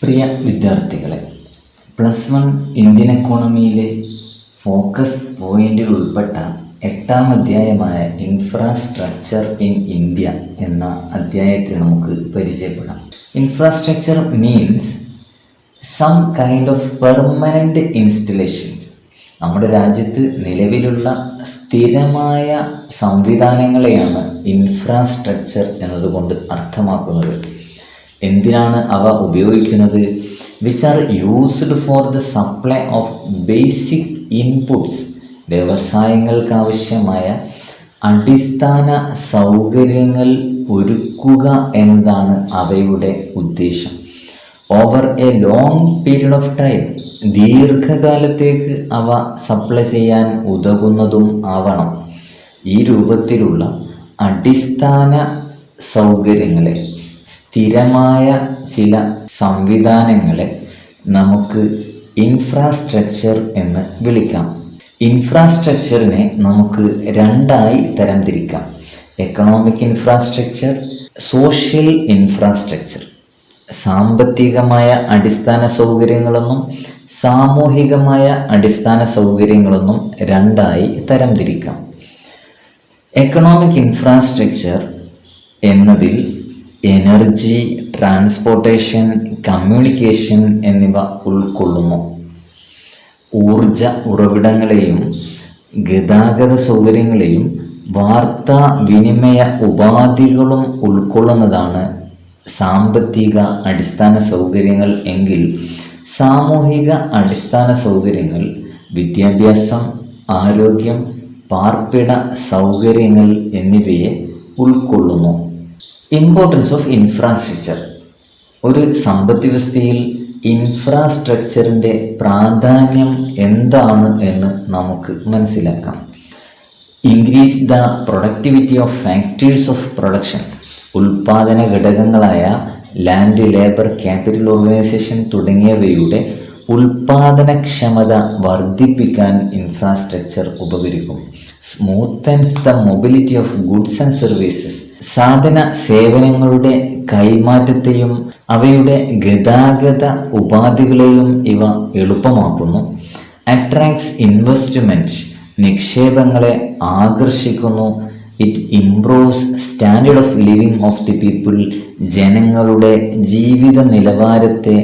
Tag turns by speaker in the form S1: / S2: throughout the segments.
S1: പ്രിയ വിദ്യാർത്ഥികളെ, +1 Indian എക്കോണമിയിലെ focus പോയിന്റിൽ ഉൾപ്പെട്ട 8ാം അധ്യായമായ ഇൻഫ്രാസ്ട്രക്ചർ ഇൻ ഇന്ത്യ എന്ന അധ്യായത്തെ നമുക്ക് പരിചയപ്പെടാം. Infrastructure means some kind of permanent installations. നമ്മുടെ രാജ്യത്ത് നിലവിലുള്ള സ്ഥിരമായ സംവിധാനങ്ങളെയാണ് ഇൻഫ്രാസ്ട്രക്ചർ എന്നതുകൊണ്ട് അർത്ഥമാക്കുന്നത്. എന്തിനാണ് അവ ഉപയോഗിക്കുന്നത്? Which are used for the supply of basic inputs. വ്യവസായങ്ങൾക്കാവശ്യമായ അടിസ്ഥാന സൗകര്യങ്ങൾ ഒരുക്കുക എന്നതാണ് അവയുടെ ഉദ്ദേശം. Over a long period of time, ദീർഘകാലത്തേക്ക് അവ സപ്ലൈ ചെയ്യാൻ ഉതകുന്നതും ആവണം. ഈ രൂപത്തിലുള്ള അടിസ്ഥാന സൗകര്യങ്ങളെ, സ്ഥിരമായ ചില സംവിധാനങ്ങളെ നമുക്ക് ഇൻഫ്രാസ്ട്രക്ചർ എന്ന് വിളിക്കാം. ഇൻഫ്രാസ്ട്രക്ചറിനെ നമുക്ക് രണ്ടായി തരംതിരിക്കാം: എക്കണോമിക് ഇൻഫ്രാസ്ട്രക്ചർ, സോഷ്യൽ ഇൻഫ്രാസ്ട്രക്ചർ. സാമ്പത്തികമായ അടിസ്ഥാന സൗകര്യങ്ങളെന്നും സാമൂഹികമായ അടിസ്ഥാന സൗകര്യങ്ങളെന്നും രണ്ടായി തരംതിരിക്കാം. എക്കണോമിക് ഇൻഫ്രാസ്ട്രക്ചർ എന്നതിൽ എനർജി, ട്രാൻസ്പോർട്ടേഷൻ, കമ്മ്യൂണിക്കേഷൻ എന്നിവ ഉൾക്കൊള്ളുന്നു. ഊർജ ഉറവിടങ്ങളെയും ഗതാഗത സൗകര്യങ്ങളെയും വാർത്താവിനിമയ ഉപാധികളും ഉൾക്കൊള്ളുന്നതാണ് സാമ്പത്തിക അടിസ്ഥാന സൗകര്യങ്ങൾ എങ്കിൽ, സാമൂഹിക അടിസ്ഥാന സൗകര്യങ്ങൾ വിദ്യാഭ്യാസം, ആരോഗ്യം, പാർപ്പിട സൗകര്യങ്ങൾ എന്നിവയെ ഉൾക്കൊള്ളുന്നു. Importance of infrastructure. ഒരു സമ്പദ് വ്യവസ്ഥയിൽ ഇൻഫ്രാസ്ട്രക്ചറിൻ്റെ പ്രാധാന്യം എന്താണ് എന്ന് നമുക്ക് മനസ്സിലാക്കാം. Increase the productivity of factors of production. ഉൽപാദന ഘടകങ്ങളായ ലാൻഡ്, ലേബർ, ക്യാപിറ്റൽ, ഓർഗനൈസേഷൻ തുടങ്ങിയവയുടെ ഉൽപാദനക്ഷമത വർദ്ധിപ്പിക്കാൻ ഇൻഫ്രാസ്ട്രക്ചർ ഉപകരിക്കും. Smoothens the mobility of goods and services. സാധന സേവനങ്ങളുടെ കൈമാറ്റത്തെയും അവയുടെ ഗതാഗത ഉപാധികളെയും ഇവ എളുപ്പമാക്കുന്നു. Attracts investment. നിക്ഷേപങ്ങളെ ആകർഷിക്കുന്നു. It improves standard of living of the people. ജനങ്ങളുടെ ജീവിത നിലവാരത്തെ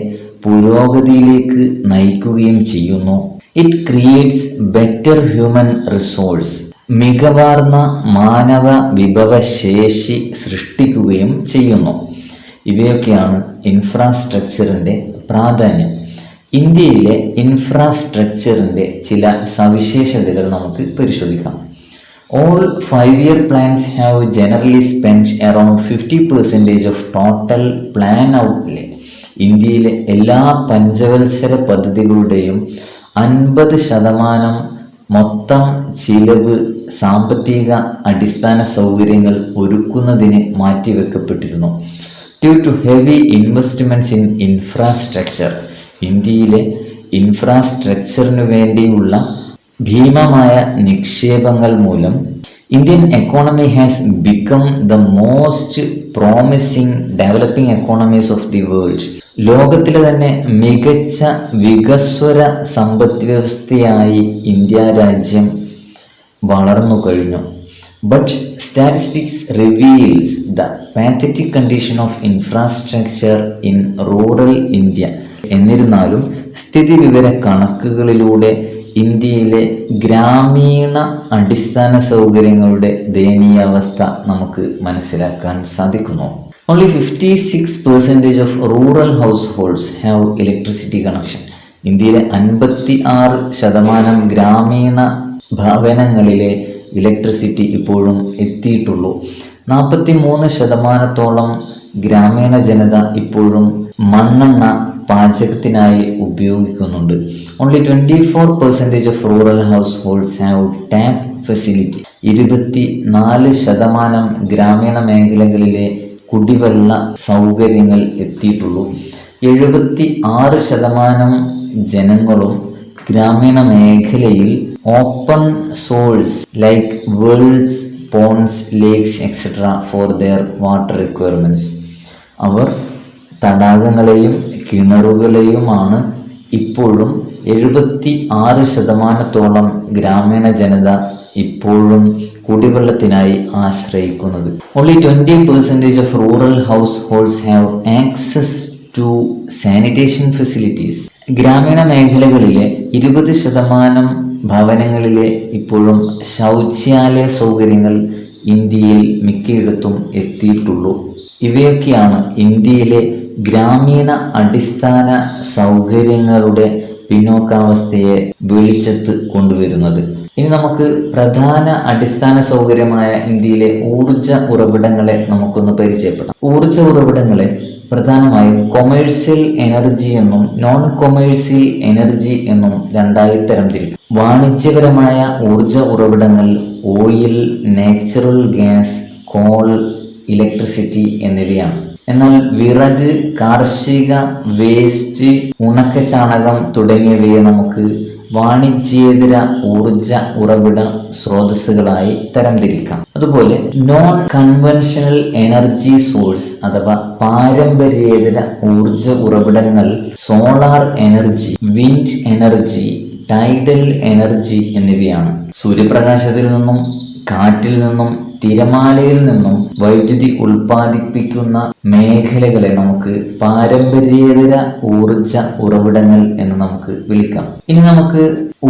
S1: പുരോഗതിയിലേക്ക് നയിക്കുകയും ചെയ്യുന്നു. It creates better human resource. മികവാർന്ന മാനവ വിഭവശേഷി സൃഷ്ടിക്കുകയും ചെയ്യുന്നു. ഇവയൊക്കെയാണ് ഇൻഫ്രാസ്ട്രക്ചറിൻ്റെ പ്രാധാന്യം. ഇന്ത്യയിലെ ഇൻഫ്രാസ്ട്രക്ചറിൻ്റെ ചില സവിശേഷതകൾ നമുക്ക് പരിശോധിക്കാം. All 5-year plans have generally spent around 50% of total plan outlay. ഇന്ത്യയിലെ എല്ലാ പഞ്ചവത്സര പദ്ധതികളുടെയും 50% മൊത്തം ചിലവ് സാമ്പത്തിക അടിസ്ഥാന സൗകര്യങ്ങൾ ഒരുക്കുന്നതിന് മാറ്റിവെക്കപ്പെട്ടിരുന്നു. Due to heavy investments in infrastructure. ഇന്ത്യയിലെ ഇൻഫ്രാസ്ട്രക്ചറിനു വേണ്ടിയുള്ള ഭീമമായ നിക്ഷേപങ്ങൾ മൂലം Indian economy has become the most promising developing economies of the world. ലോകത്തിലെ തന്നെ മികച്ച വികസ്വര സമ്പദ് വ്യവസ്ഥയായി ഇന്ത്യ രാജ്യം വളർന്നു കഴിഞ്ഞു. But statistics reveals the pathetic condition of infrastructure in rural India. എന്നിരുന്നാലും സ്ഥിതിവിവര കണക്കുകളിലൂടെ ഇന്ത്യയിലെ ഗ്രാമീണ അടിസ്ഥാന സൗകര്യങ്ങളുടെ ദയനീയാവസ്ഥ നമുക്ക് മനസ്സിലാക്കാൻ സാധിക്കുന്നു. Only 56% of rural households have electricity connection. ഇന്ത്യയിലെ 56% ഗ്രാമീണ ഭവനങ്ങളിലെ ഇലക്ട്രിസിറ്റി ഇപ്പോഴും എത്തിയിട്ടുള്ളൂ. 43% ഗ്രാമീണ ജനത ഇപ്പോഴും മണ്ണെണ്ണ പാചകത്തിനായി ഉപയോഗിക്കുന്നുണ്ട്. Only 24% of rural households have tap facility. 24% ഗ്രാമീണ മേഖലകളിലെ കുടിവെള്ള സൗകര്യങ്ങൾ എത്തിയിട്ടുള്ളൂ. 76% ജനങ്ങളും ഗ്രാമീണ മേഖലയിൽ open source like wells, ponds, lakes etcetera for their water requirements. അവർ തടാകങ്ങളെയും കിണറുകളെയുമാണ് ഇപ്പോഴും 76% ഗ്രാമീണ ജനത ഇപ്പോഴും കുടിവെള്ളത്തിനായി ആശ്രയിക്കുന്നത്. Only 20% of rural households have access to sanitation facilities. ഗ്രാമീണ മേഖലകളിലെ 20% ഭവനങ്ങളിലെ ഇപ്പോഴും ശൗചാലയ സൗകര്യങ്ങൾ ഇന്ത്യയിൽ മിക്കയിടത്തും എത്തിയിട്ടുള്ളൂ. ഇവയൊക്കെയാണ് ഇന്ത്യയിലെ ഗ്രാമീണ അടിസ്ഥാന സൗകര്യങ്ങളുടെ പിന്നോക്കാവസ്ഥയെ വെളിച്ചത്ത് കൊണ്ടുവരുന്നത്. ഇനി നമുക്ക് പ്രധാന അടിസ്ഥാന സൗകര്യമായ ഇന്ത്യയിലെ ഊർജ ഉറവിടങ്ങളെ നമുക്കൊന്ന് പരിചയപ്പെടാം. ഊർജ ഉറവിടങ്ങളെ പ്രധാനമായും കൊമേഴ്സ്യൽ എനർജി എന്നും നോൺ കൊമേഴ്സ്യൽ എനർജി എന്നും രണ്ടായി തരംതിരിക്കും. വാണിജ്യപരമായ ഊർജ ഉറവിടങ്ങൾ oil, natural gas, call, electricity എന്നിവയാണ്. എന്നാൽ വിറക്, കാർഷിക വേസ്റ്റ്, ഉണക്ക ചാണകം തുടങ്ങിയവയെ നമുക്ക് വാണിജ്യേതര ഊർജ ഉറവിട സ്രോതസ്സുകളായി തരംതിരിക്കാം. അതുപോലെ നോൺ കൺവെൻഷണൽ എനർജി സോഴ്സ് അഥവാ പാരമ്പര്യേതര ഊർജ ഉറവിടങ്ങൾ solar energy, wind energy, tidal energy എന്നിവയാണ്. സൂര്യപ്രകാശത്തിൽ നിന്നും കാറ്റിൽ നിന്നും തിരമാലയിൽ നിന്നും വൈദ്യുതി ഉൽപ്പാദിപ്പിക്കുന്ന മേഖലകളെ നമുക്ക് പാരമ്പര്യേതര ഊർജ ഉറവിടങ്ങൾ എന്ന് നമുക്ക് വിളിക്കാം. ഇനി നമുക്ക്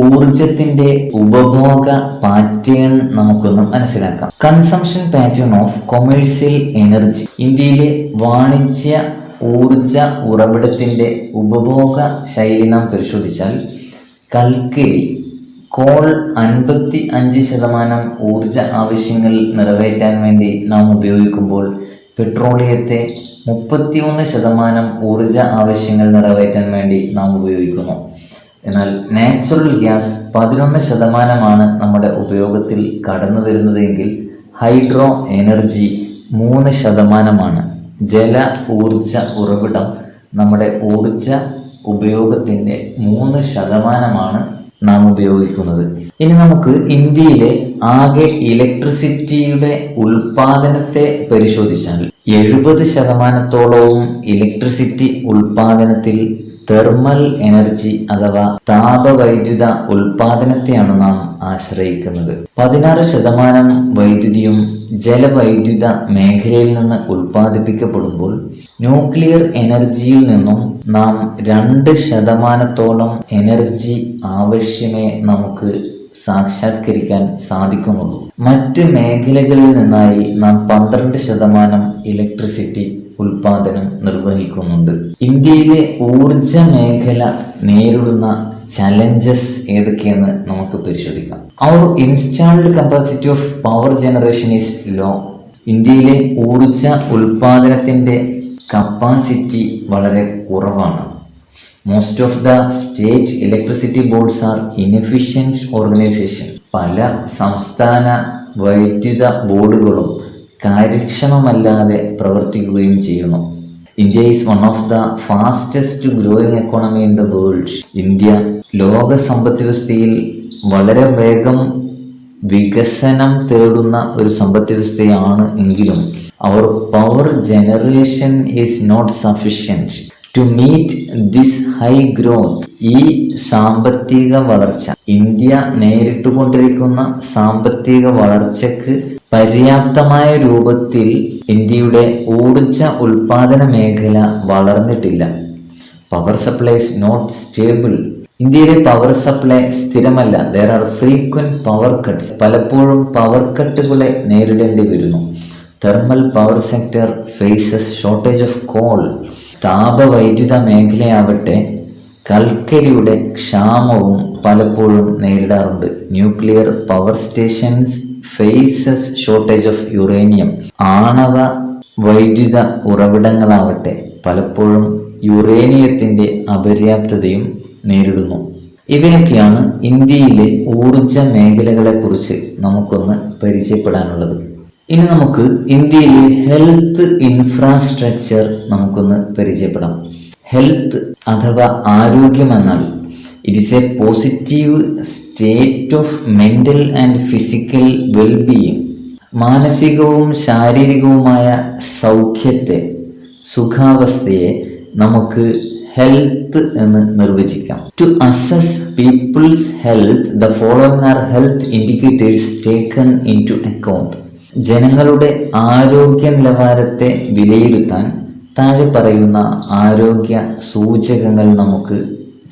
S1: ഊർജത്തിന്റെ ഉപഭോഗ പാറ്റേൺ നമുക്കൊന്ന് മനസ്സിലാക്കാം. Consumption pattern of commercial energy. ഇന്ത്യയിലെ വാണിജ്യ ഊർജ ഉറവിടത്തിന്റെ ഉപഭോഗ ശൈലി നാം പരിശോധിച്ചാൽ കൽക്കരി, കോൾ 55% ഊർജ ആവശ്യങ്ങൾ നിറവേറ്റാൻ വേണ്ടി നാം ഉപയോഗിക്കുമ്പോൾ പെട്രോളിയത്തെ 31% ഊർജ ആവശ്യങ്ങൾ നിറവേറ്റാൻ വേണ്ടി നാം ഉപയോഗിക്കുന്നു. എന്നാൽ നാച്ചുറൽ ഗ്യാസ് 11% നമ്മുടെ ഉപയോഗത്തിൽ കടന്നു വരുന്നതെങ്കിൽ ഹൈഡ്രോ എനർജി 3%. ജല ഊർജ ഉറവിടം നമ്മുടെ ഊർജ ഉപയോഗത്തിൻ്റെ 3% നാം ഉപയോഗിക്കുന്നത്. ഇനി നമുക്ക് ഇന്ത്യയിലെ ആകെ ഇലക്ട്രിസിറ്റിയുടെ ഉൽപാദനത്തെ പരിശോധിച്ചാൽ 70% ഇലക്ട്രിസിറ്റി ഉൽപാദനത്തിൽ തെർമൽ എനർജി അഥവാ താപവൈദ്യുത ഉൽപാദനത്തെയാണ് നാം ആശ്രയിക്കുന്നത്. 16% വൈദ്യുതിയും ജലവൈദ്യുത മേഖലയിൽ നിന്ന് ഉൽപ്പാദിപ്പിക്കപ്പെടുമ്പോൾ ന്യൂക്ലിയർ എനർജിയിൽ നിന്നും നാം 2% എനർജി ആവശ്യമേ നമുക്ക് സാക്ഷാത്കരിക്കാൻ സാധിക്കുന്നുള്ളൂ. മറ്റ് മേഖലകളിൽ നിന്നായി നാം 12% ഇലക്ട്രിസിറ്റി ഉൽപാദനം നിർവഹിക്കുന്നുണ്ട്. ഇന്ത്യയിലെ ഊർജ മേഖല നേരിടുന്ന ചലഞ്ചസ് ഏതൊക്കെയെന്ന് നമുക്ക് പരിശോധിക്കാം. Our installed capacity of power generation is low. ഇന്ത്യയിലെ ഊർജ ഉൽപാദനത്തിൻ്റെ കപ്പാസിറ്റി വളരെ കുറവാണ്. Most of the state electricity boards are inefficient organisation. പല സംസ്ഥാന വൈദ്യുത ബോർഡുകളും കാര്യക്ഷമമല്ലാതെ പ്രവർത്തിക്കുകയും ചെയ്യുന്നു. India is one of the fastest growing economy in the world. India ലോക സമ്പദ് വ്യവസ്ഥയിൽ വളരെ വേഗം വികസനം തേടുന്ന ഒരു സമ്പദ് വ്യവസ്ഥയാണ് എങ്കിലും our power generation is not sufficient to meet this high growth. ഈ സാമ്പത്തിക വളർച്ച, ഇന്ത്യ നേരിട്ടുകൊണ്ടിരിക്കുന്ന സാമ്പത്തിക വളർച്ചയ്ക്ക് പര്യാപ്തമായ രൂപത്തിൽ ഇന്ത്യയുടെ ഊർജ ഉൽപാദന മേഖല വളർന്നിട്ടില്ല. Power supply is not stable. ഇന്ത്യയിലെ പവർ സപ്ലൈ സ്ഥിരമല്ല. There are frequent power cuts. പലപ്പോഴും പവർ കട്ടുകളെ നേരിടേണ്ടി വരുന്നു. Thermal power sector faces shortage of coal. താപവൈദ്യുത മേഖലയാവട്ടെ കൽക്കരിയുടെ ക്ഷാമവും പലപ്പോഴും നേരിടാറുണ്ട്. Nuclear power stations faces shortage of uranium. ആണവ വൈദ്യുത ഉറവിടങ്ങളാവട്ടെ പലപ്പോഴും യുറേനിയത്തിൻ്റെ അപര്യാപ്തതയും നേരിടുന്നു. ഇവയൊക്കെയാണ് ഇന്ത്യയിലെ ഊർജ മേഖലകളെക്കുറിച്ച് നമുക്കൊന്ന് പരിചയപ്പെടാനുള്ളത്. ഇനി നമുക്ക് ഇന്ത്യയിലെ ഹെൽത്ത് ഇൻഫ്രാസ്ട്രക്ചർ നമുക്കൊന്ന് പരിചയപ്പെടാം. ഹെൽത്ത് അഥവാ ആരോഗ്യം എന്നാൽ it is a positive state of mental and physical wellbeing. മാനസികവും ശാരീരികവുമായ സൗഖ്യത്തെ, സുഖാവസ്ഥയെ നമുക്ക് ഹെൽത്ത് എന്ന് നിർവചിക്കാം. To assess people's health the following are health indicators taken into account. ജനങ്ങളുടെ ആരോഗ്യ നിലവാരത്തെ വിലയിരുത്താൻ താഴെ പറയുന്ന ആരോഗ്യ സൂചകങ്ങൾ നമുക്ക്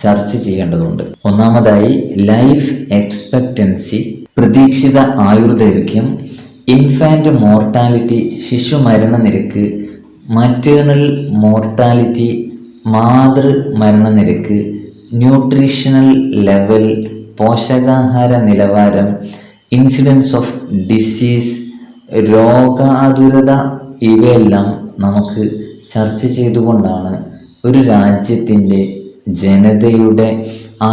S1: ചർച്ച ചെയ്യേണ്ടതുണ്ട്. ഒന്നാമതായി ലൈഫ് എക്സ്പെക്റ്റൻസി, പ്രതീക്ഷിത ആയുർദൈർഘ്യം, ഇൻഫാന്റ് മോർട്ടാലിറ്റി, ശിശു മരണനിരക്ക്, മറ്റേണൽ മോർട്ടാലിറ്റി, മാതൃ മരണനിരക്ക്, ന്യൂട്രീഷണൽ ലെവൽ, പോഷകാഹാര നിലവാരം, ഇൻസിഡൻസ് ഓഫ് ഡിസീസ്, രോഗാതുരത, ഇവയെല്ലാം നമുക്ക് ചർച്ച ചെയ്തുകൊണ്ടാണ് ഒരു രാജ്യത്തിൻ്റെ ജനതയുടെ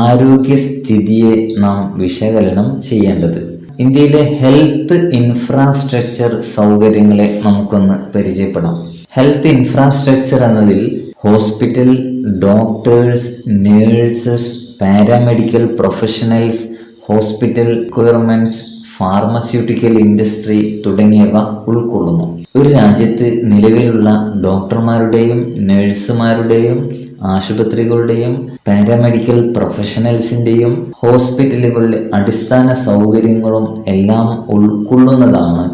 S1: ആരോഗ്യസ്ഥിതിയെ നാം വിശകലനം ചെയ്യേണ്ടത്. ഇന്ത്യയിലെ ഹെൽത്ത് ഇൻഫ്രാസ്ട്രക്ചർ സൗകര്യങ്ങളെ നമുക്കൊന്ന് പരിചയപ്പെടാം. ഹെൽത്ത് ഇൻഫ്രാസ്ട്രക്ചർ എന്നതിൽ hospital, doctors, nurses, paramedical professionals, hospital requirements, pharmaceutical industry തുടങ്ങിയവ ഉൾക്കൊള്ളുന്നു. ഒരു രാജ്യത്ത് നിലവിലുള്ള ഡോക്ടർമാരുടെയും നഴ്സുമാരുടെയും ആശുപത്രികളുടെയും പാരാമെഡിക്കൽ പ്രൊഫഷണൽസിൻ്റെയും ഹോസ്പിറ്റലുകളുടെ അടിസ്ഥാന സൗകര്യങ്ങളും എല്ലാം ഉൾക്കൊള്ളുന്നതാണ്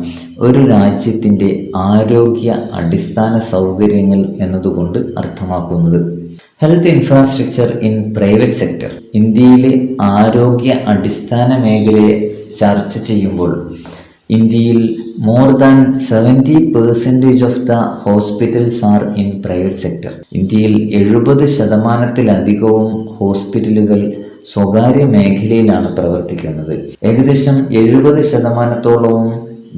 S1: ഒരു രാജ്യത്തിൻ്റെ ആരോഗ്യ അടിസ്ഥാന സൗകര്യങ്ങൾ എന്നതുകൊണ്ട് അർത്ഥമാക്കുന്നത്. Health infrastructure in private sector. ഇന്ത്യയിലെ ആരോഗ്യ അടിസ്ഥാന മേഖലയെ ചർച്ച ചെയ്യുമ്പോൾ ഇന്ത്യയിൽ more than 70% of the hospitals are in private sector. ഇന്ത്യയിൽ 70%-ലധികവും ഹോസ്പിറ്റലുകൾ സ്വകാര്യ മേഖലയിലാണ് പ്രവർത്തിക്കുന്നത്. ഏകദേശം 70%-ഓളവും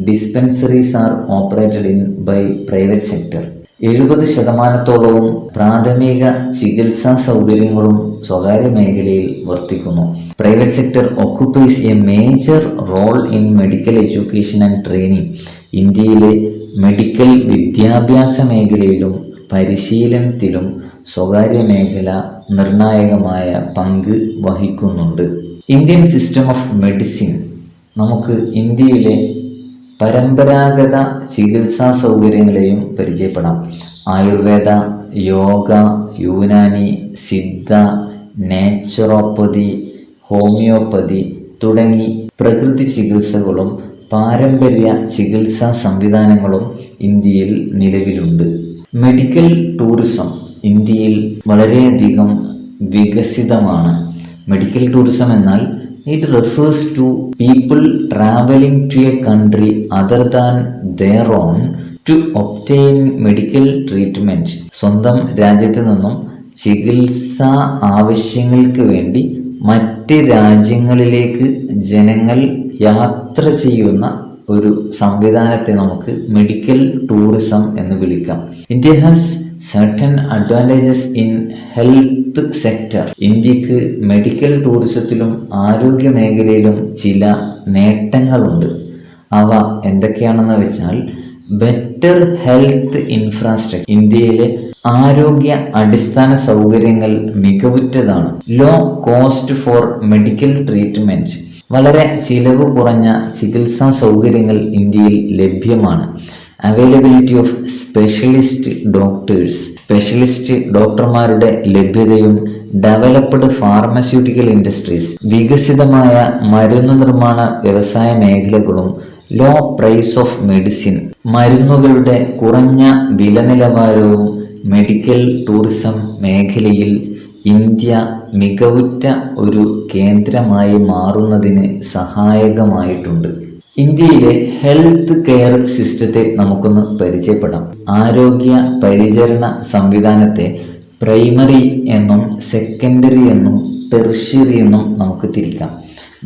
S1: dispensaries are operated in by private sector. 70%-ഓളവും പ്രാഥമിക ചികിത്സാ സൗകര്യങ്ങളും സ്വകാര്യ മേഖലയിൽ വർത്തിക്കുന്നു. Private sector occupies a major role in medical education and training. ഇന്ത്യയിലെ മെഡിക്കൽ വിദ്യാഭ്യാസ മേഖലയിലും പരിശീലനത്തിലും സ്വകാര്യ മേഖല നിർണായകമായ പങ്ക് വഹിക്കുന്നുണ്ട്. Indian system of medicine. നമുക്ക് ഇന്ത്യയിലെ പരമ്പരാഗത ചികിത്സാ സൗകര്യങ്ങളെയും പരിചയപ്പെടാം. ആയുർവേദ, യോഗ, യൂനാനി, സിദ്ധ, നാച്ചുറോപ്പതി, ഹോമിയോപ്പതി തുടങ്ങി പ്രകൃതി ചികിത്സകളും പാരമ്പര്യ ചികിത്സാ സംവിധാനങ്ങളും ഇന്ത്യയിൽ നിലവിലുണ്ട്. മെഡിക്കൽ ടൂറിസം ഇന്ത്യയിൽ വളരെയധികം വികസിതമാണ്. മെഡിക്കൽ ടൂറിസം എന്നാൽ it refers to people traveling to a country other than their own to obtain medical treatment. സ്വന്തം രാജ്യത്ത് നിന്നും ചികിത്സാ ആവശ്യങ്ങൾക്ക് വേണ്ടി മറ്റ് രാജ്യങ്ങളിലേക്ക് ജനങ്ങൾ യാത്ര ചെയ്യുന്ന ഒരു സംവിധാനത്തെ നമുക്ക് മെഡിക്കൽ ടൂറിസം എന്ന് വിളിക്കാം. India has certain advantages in health sector. ഇന്ത്യക്ക് മെഡിക്കൽ ടൂറിസത്തിലും ആരോഗ്യ മേഖലയിലും ചില നേട്ടങ്ങളുണ്ട്. അവ എന്തൊക്കെയാണെന്ന് വെച്ചാൽ ബെറ്റർ ഹെൽത്ത് ഇൻഫ്രാസ്ട്രക്ചർ. ഇന്ത്യയിലെ ആരോഗ്യ അടിസ്ഥാന സൗകര്യങ്ങൾ മികവുറ്റതാണ്. Low cost for medical treatment. വളരെ ചിലവ് കുറഞ്ഞ ചികിത്സാ സൗകര്യങ്ങൾ ഇന്ത്യയിൽ ലഭ്യമാണ്. Availability of specialist doctors. Specialist ഡോക്ടർമാരുടെ ലഭ്യതയും ഡെവലപ്ഡ് ഫാർമസ്യൂട്ടിക്കൽ ഇൻഡസ്ട്രീസ്. വികസിതമായ മരുന്ന് നിർമ്മാണ വ്യവസായ മേഖലകളും ലോ പ്രൈസ് ഓഫ് മെഡിസിൻ. മരുന്നുകളുടെ കുറഞ്ഞ വില നിലവാരവും മെഡിക്കൽ ടൂറിസം മേഖലയിൽ ഇന്ത്യ മികവുറ്റ ഒരു കേന്ദ്രമായി മാറുന്നതിന് സഹായകമായിട്ടുണ്ട്. ഇന്ത്യയിലെ ഹെൽത്ത് കെയർ സിസ്റ്റത്തെ നമുക്കൊന്ന് പരിചയപ്പെടാം. ആരോഗ്യ പരിചരണ സംവിധാനത്തെ പ്രൈമറി എന്നും സെക്കൻഡറി എന്നും ടെർഷ്യറി എന്നും നമുക്ക് തിരിക്കാം.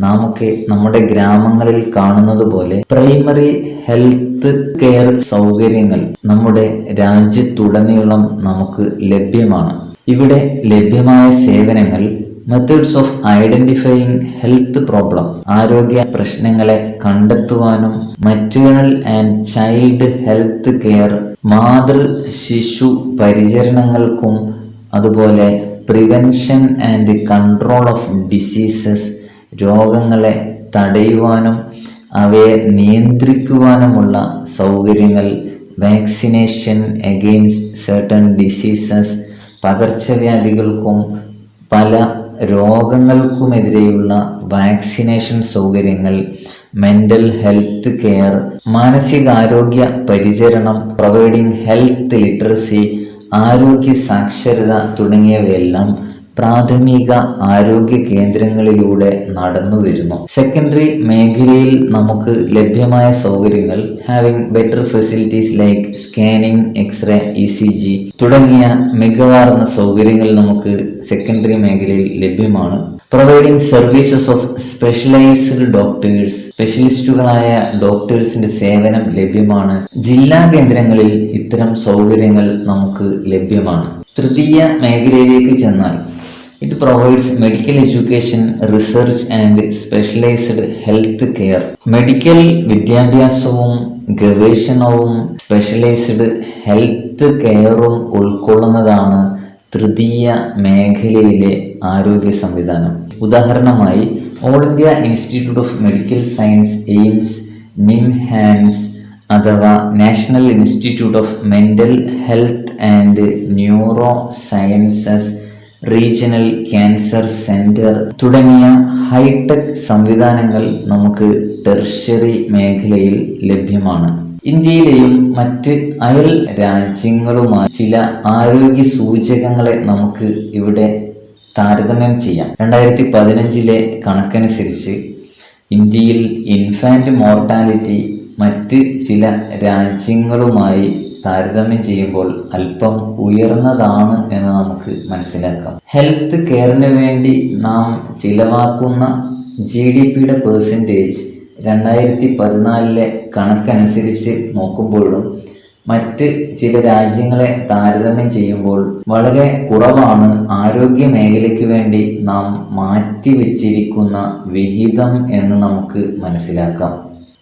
S1: നാമൊക്കെ നമ്മുടെ ഗ്രാമങ്ങളിൽ കാണുന്നത് പോലെ പ്രൈമറി ഹെൽത്ത് കെയർ സൗകര്യങ്ങൾ നമ്മുടെ രാജ്യത്തുടനീളം നമുക്ക് ലഭ്യമാണ്. ഇവിടെ ലഭ്യമായ സേവനങ്ങൾ methods of identifying health problem. ആരോഗ്യ പ്രശ്നങ്ങളെ കണ്ടെത്തുവാനും maternal and child health care, മാതൃ ശിശു പരിചരണങ്ങൾക്കും അതുപോലെ prevention and control of diseases, രോഗങ്ങളെ തടയുവാനും അവയെ നിയന്ത്രിക്കുവാനുമുള്ള സൗകര്യങ്ങൾ, വാക്സിനേഷൻ അഗെയിൻസ്റ്റ് സർട്ടൺ ഡിസീസസ്, പകർച്ചവ്യാധികൾക്കും പല രോഗങ്ങൾക്കുമെതിരെയുള്ള വാക്സിനേഷൻ സൗകര്യങ്ങൾ, മെൻ്റൽ ഹെൽത്ത് കെയർ, മാനസികാരോഗ്യ പരിചരണം, പ്രൊവൈഡിംഗ് ഹെൽത്ത് ലിറ്ററസി, ആരോഗ്യ സാക്ഷരത തുടങ്ങിയവയെല്ലാം പ്രാഥമിക ആരോഗ്യ കേന്ദ്രങ്ങളിലൂടെ നടന്നു വരുന്നു. സെക്കൻഡറി മേഖലയിൽ നമുക്ക് ലഭ്യമായ സൗകര്യങ്ങൾ having better facilities like scanning, x-ray, ECG തുടങ്ങിയ മികവാർന്ന സൗകര്യങ്ങൾ നമുക്ക് സെക്കൻഡറി മേഖലയിൽ ലഭ്യമാണ്. Providing services of specialised doctors, സ്പെഷ്യലിസ്റ്റുകളായ ഡോക്ടേഴ്സിന്റെ സേവനം ലഭ്യമാണ്. ജില്ലാ കേന്ദ്രങ്ങളിൽ ഇത്തരം സൗകര്യങ്ങൾ നമുക്ക് ലഭ്യമാണ്. തൃതീയ മേഖലയിലേക്ക് ചെന്നാൽ it provides medical education, research and specialised health care. Medical വിദ്യാഭ്യാസവും ഗവേഷണവും സ്പെഷ്യലൈസ്ഡ് ഹെൽത്ത് കെയറും ഉൾക്കൊള്ളുന്നതാണ് തൃതീയ മേഖലയിലെ ആരോഗ്യ സംവിധാനം. ഉദാഹരണമായി All India Institute of Medical Science, AIIMS, NIMHANS അഥവാ National Institute of Mental Health and neuro sciences, regional cancer centre തുടങ്ങിയ hitech സംവിധാനങ്ങൾ നമുക്ക് ടെർഷ്യറി മേഖലയിൽ ലഭ്യമാണ്. ഇന്ത്യയിലെയും മറ്റ് അയൽ രാജ്യങ്ങളുമായി ചില ആരോഗ്യ സൂചകങ്ങളെ നമുക്ക് ഇവിടെ താരതമ്യം ചെയ്യാം. 2015 കണക്കനുസരിച്ച് ഇന്ത്യയിൽ ഇൻഫാന്റ് മോർട്ടാലിറ്റി മറ്റ് ചില രാജ്യങ്ങളുമായി താരതമ്യം ചെയ്യുമ്പോൾ അല്പം ഉയർന്നതാണ് എന്ന് നമുക്ക് മനസ്സിലാക്കാം. ഹെൽത്ത് കെയറിന് വേണ്ടി നാം ചിലവാക്കുന്ന GDPയുടെ പെർസെൻറ്റേജ് 2014 കണക്കനുസരിച്ച് നോക്കുമ്പോഴും മറ്റ് ചില രാജ്യങ്ങളെ താരതമ്യം ചെയ്യുമ്പോൾ വളരെ കുറവാണ് ആരോഗ്യ മേഖലയ്ക്ക് വേണ്ടി നാം മാറ്റിവെച്ചിരിക്കുന്ന വിഹിതം എന്ന് നമുക്ക് മനസ്സിലാക്കാം.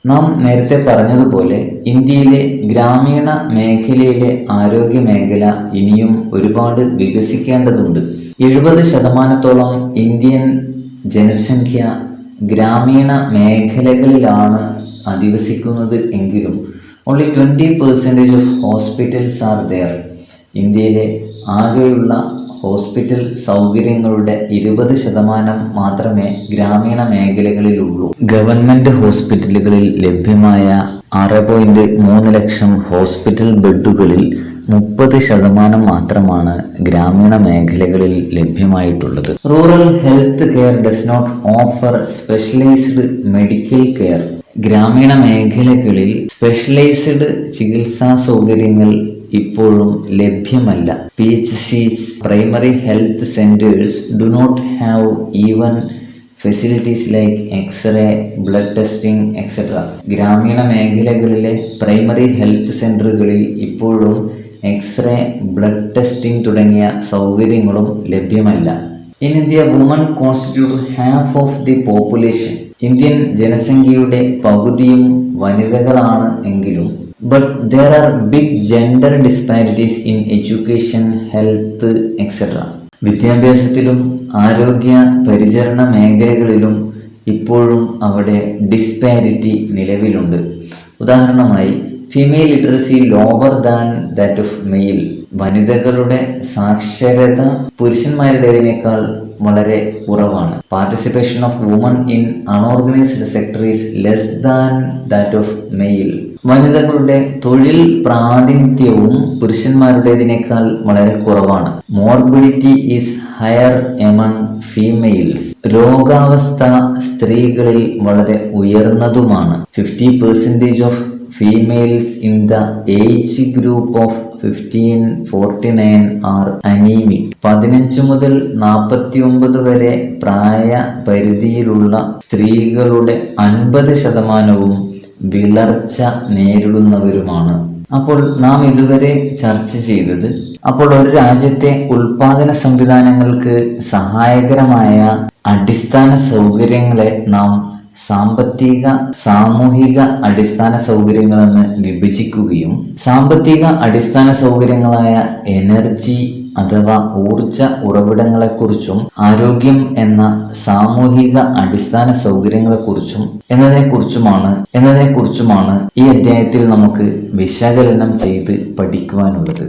S1: നാം നേരത്തെ പറഞ്ഞതുപോലെ ഇന്ത്യയിലെ ഗ്രാമീണ മേഖലയിലെ ആരോഗ്യ മേഖല ഇനിയും ഒരുപാട് വികസിക്കേണ്ടതുണ്ട്. 70% ഇന്ത്യൻ ജനസംഖ്യ ഗ്രാമീണ മേഖലകളിലാണ് അധിവസിക്കുന്നത് എങ്കിലും only 20% of hospitals are there. ഇന്ത്യയിലെ ആകെയുള്ള ഹോസ്പിറ്റൽ സൗകര്യങ്ങളുടെ 20% മാത്രമേ ഗ്രാമീണ മേഖലകളിലുള്ളൂ. ഗവൺമെന്റ് ഹോസ്പിറ്റലുകളിൽ ലഭ്യമായ 6.3 ലക്ഷം ഹോസ്പിറ്റൽ ബെഡുകളിൽ 30% മാത്രമാണ് ഗ്രാമീണ മേഖലകളിൽ ലഭ്യമായിട്ടുള്ളത്. Rural health care does not offer specialised medical care. ഗ്രാമീണ മേഖലകളിൽ സ്പെഷ്യലൈസ്ഡ് ചികിത്സാ സൗകര്യങ്ങൾ ഇപ്പോഴും ലഭ്യമല്ല. PHCs, primary health centres do not have even facilities like x-ray, blood testing etcetera. ഗ്രാമീണ മേഖലകളിലെ പ്രൈമറി ഹെൽത്ത് സെന്ററുകളിൽ ഇപ്പോഴും എക്സ്റേ, ബ്ലഡ് ടെസ്റ്റിംഗ് തുടങ്ങിയ സൗകര്യങ്ങളും ലഭ്യമല്ല. In India woman constitute half of the population. Indian ജനസംഖ്യയുടെ പകുതിയും വനിതകളാണ് എങ്കിലും but there are big gender disparities in education, health etc. വിദ്യാഭ്യാസത്തിലും ആരോഗ്യ പരിചരണ മേഖലകളിലും ഇപ്പോഴും അവിടെ ഡിസ്പാരിറ്റി നിലവിലുണ്ട്. ഉദാഹരണമായി female literacy lower than that of male. വനിതകളുടെ സാക്ഷരത പുരുഷന്മാരുടേതിനേക്കാൾ വളരെ കുറവാണ്. Participation of women in unorganised sector is less than that of male. വനിതകളുടെ തൊഴിൽ പ്രാതിനിധ്യവും പുരുഷന്മാരുടേതിനേക്കാൾ വളരെ കുറവാണ്. Morbidity is higher among females. രോഗാവസ്ഥ സ്ത്രീകളിൽ വളരെ ഉയർന്നതുമാണ്. 50% of females in the age group of 15-49 are anaemic. 15 മുതൽ 49 വരെ പ്രായ പരിധിയിലുള്ള സ്ത്രീകളുടെ 50% വിളർച്ച നേരിടുന്നവരുമാണ്. അപ്പോൾ നാം ഇതുവരെ ചർച്ച ചെയ്തത്, അപ്പോൾ ഒരു രാജ്യത്തെ ഉൽപാദന സംവിധാനങ്ങൾക്ക് സഹായകരമായ അടിസ്ഥാന സൗകര്യങ്ങളെ നാം സാമ്പത്തിക, സാമൂഹിക അടിസ്ഥാന സൗകര്യങ്ങളെന്ന് വിഭജിക്കുകയും സാമ്പത്തിക അടിസ്ഥാന സൗകര്യങ്ങളായ എനർജി അഥവാ ഊർജ ഉറവിടങ്ങളെക്കുറിച്ചും ആരോഗ്യം എന്ന സാമൂഹിക അടിസ്ഥാന സൗകര്യങ്ങളെക്കുറിച്ചും എന്നതിനെക്കുറിച്ചുമാണ് ഈ അധ്യായത്തിൽ നമുക്ക് വിശകലനം ചെയ്ത് പഠിക്കുവാനുള്ളത്.